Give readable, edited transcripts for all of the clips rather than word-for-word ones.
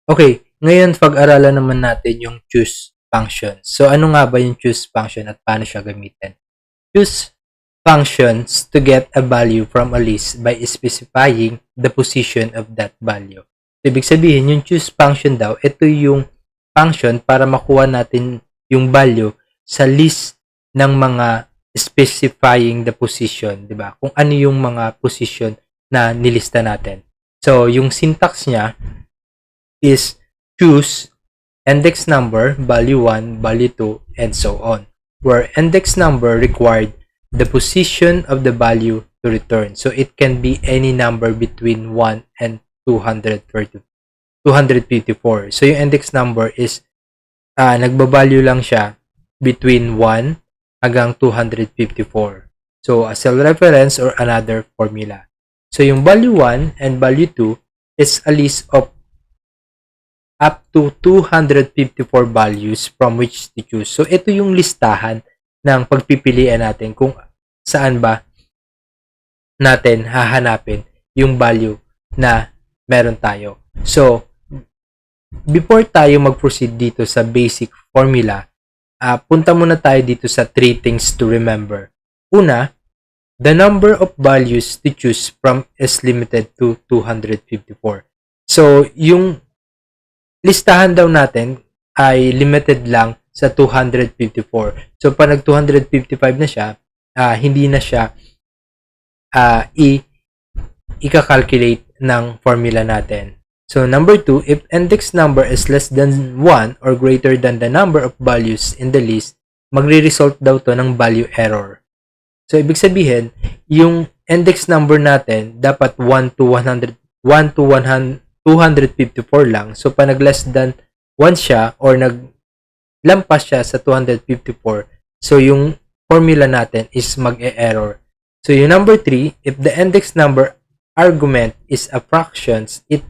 Okay, ngayon pag-aralan naman natin yung choose function. So, ano nga ba yung choose function at paano siya gamitin? Choose functions to get a value from a list by specifying the position of that value. So, ibig sabihin, yung choose function daw, ito yung function para makuha natin yung value sa list ng mga specifying the position, di ba? Kung ano yung mga position na nilista natin. So, yung syntax niya is choose index number, value 1, value 2, and so on, where index number required the position of the value to return. So it can be any number between 1 and 254. So yung index number is nagbabalue lang siya between 1 hanggang 254. So a cell reference or another formula. So yung value 1 and value 2 is a list of up to 254 values from which to choose. So, ito yung listahan ng pagpipilian natin kung saan ba natin hahanapin yung value na meron tayo. So, before tayo mag-proceed dito sa basic formula, punta muna tayo dito sa 3 things to remember. Una, the number of values to choose from is limited to 254. So, yung listahan daw natin ay limited lang sa 254. So, pag nag-255 na siya, hindi na siya ika-calculate ng formula natin. So, number 2, if index number is less than 1 or greater than the number of values in the list, magre-result daw to ng value error. So, ibig sabihin, yung index number natin dapat 1 to 254 lang. So, pa nag-less than 1 siya or naglampas siya sa 254, so yung formula natin is mag-e-error. So, yung number 3, if the index number argument is a fractions, it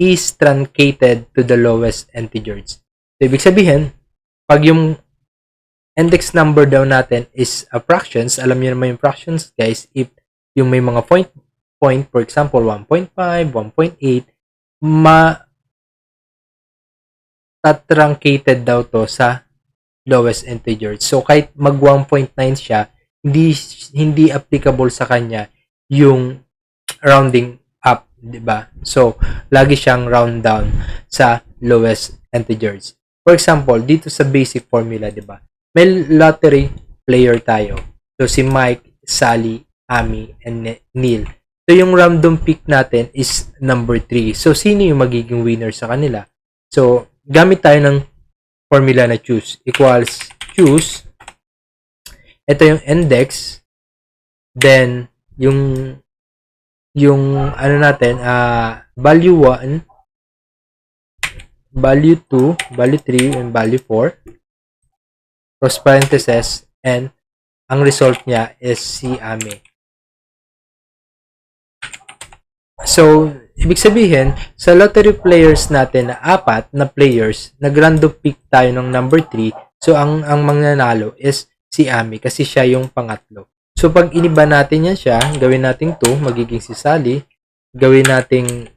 is truncated to the lowest integers. So, ibig sabihin, pag yung index number daw natin is a fractions, alam niyo naman yung fractions, guys, if yung may mga point, for example, 1.5, 1.8, truncated daw to sa lowest integer. So, kahit mag 1.9 siya, hindi applicable sa kanya yung rounding up, di ba? So, lagi siyang round down sa lowest integers. For example, dito sa basic formula, di ba? May lottery player tayo. So, si Mike, Sally, Amy, and Neil. So, yung random pick natin is number 3. So, sino yung magiging winner sa kanila? So, gamit tayo ng formula na choose equals choose. Ito yung index. Then, yung ano natin, value 1, value 2, value 3, and value 4. Cross parentheses, and ang result niya is si Amy. So, ibig sabihin, sa lottery players natin na 4 na players, nag-random pick tayo ng number 3. So, ang mangnanalo is si Amy kasi siya yung pangatlo. So, pag iniba natin yan siya, gawin natin 2, magiging si Sally. Gawin natin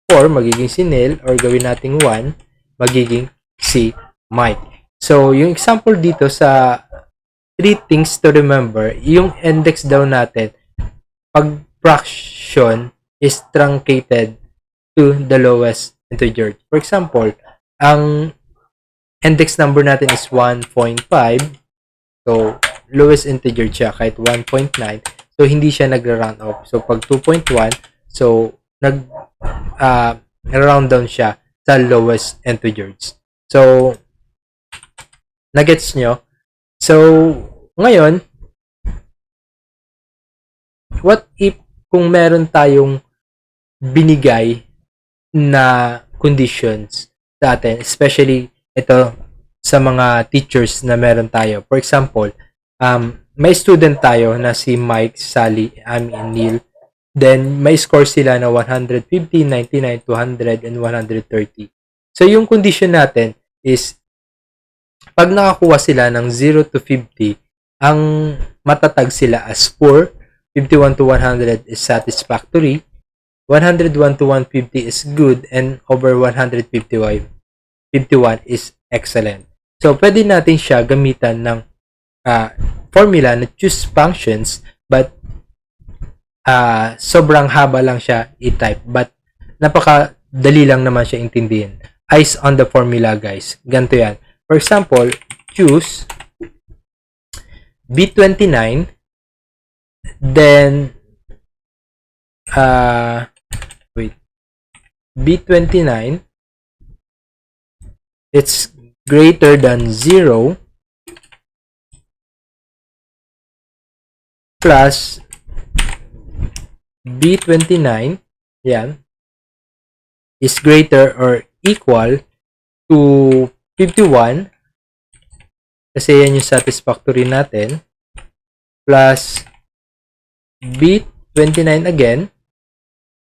4, magiging si Neil. Or gawin natin 1, magiging si Mike. So, yung example dito sa 3 things to remember, yung index daw natin, pag fraction, is truncated to the lowest integer. For example, ang index number natin is 1.5. So, lowest integer siya kahit 1.9. So, hindi siya nagra-round off. So, pag 2.1, so, round down siya sa lowest integers. So, nagets nyo? So, ngayon, what if kung meron tayong binigay na conditions sa atin, especially ito sa mga teachers na meron tayo. For example, may student tayo na si Mike, Sally, Amy, and Neil. Then, may score sila na 150, 99, 200, and 130. So, yung condition natin is, pag nakakuha sila ng 0 to 50, ang matatag sila as 4, 51 to 100 is satisfactory, 101 to 150 is good and over 151 is excellent. So, pwede natin siya gamitan ng formula na choose functions but sobrang haba lang siya i-type but napakadali lang naman siya intindihin. Eyes on the formula, guys. Ganito yan. For example, choose B29 then B29 it's greater than 0 plus B29 yan is greater or equal to 51 kasi yan yung satisfactory natin plus B29 again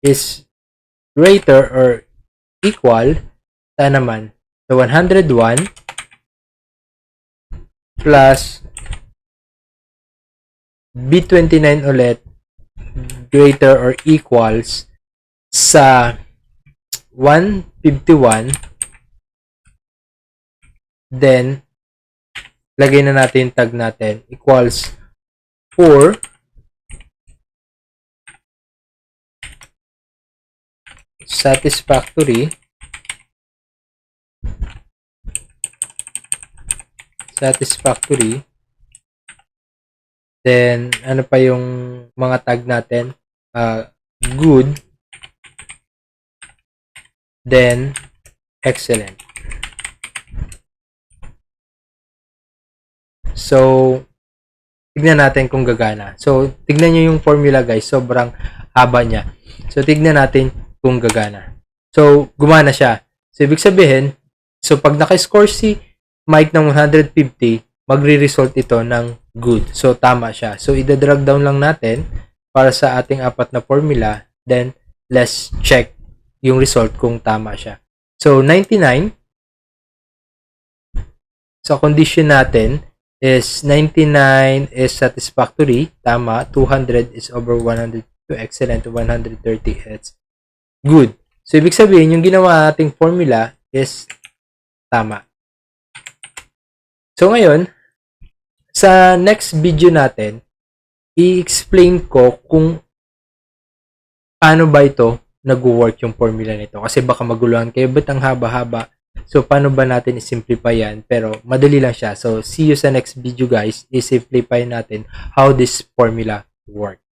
is greater or equal sa naman sa 101 plus B29 ulit greater or equals sa 151 then lagay na natin yung tag natin equals 4 satisfactory then ano pa yung mga tag natin good then excellent. So tignan natin kung gagana. So tignan nyo yung formula, guys, sobrang haba niya. So tignan natin kung gagana. So gumana siya. So ibig sabihin, so pag naka-score si Mike ng 150, magre-result ito ng good. So tama siya. So ida-drag down lang natin para sa ating apat na formula, then let's check yung result kung tama siya. So 99 sa condition natin is 99 is satisfactory, tama, 200 is over 102, excellent, 130 is good. So ibig sabihin yung ginawa nating formula is tama. So ngayon, sa next video natin, i-explain ko kung paano ba ito nag-work yung formula nito. Kasi baka maguluhan kayo, ba't ang haba-haba? So, paano ba natin i-simplify yan? Pero, madali lang siya. So, see you sa next video, guys. I-simplify natin how this formula works.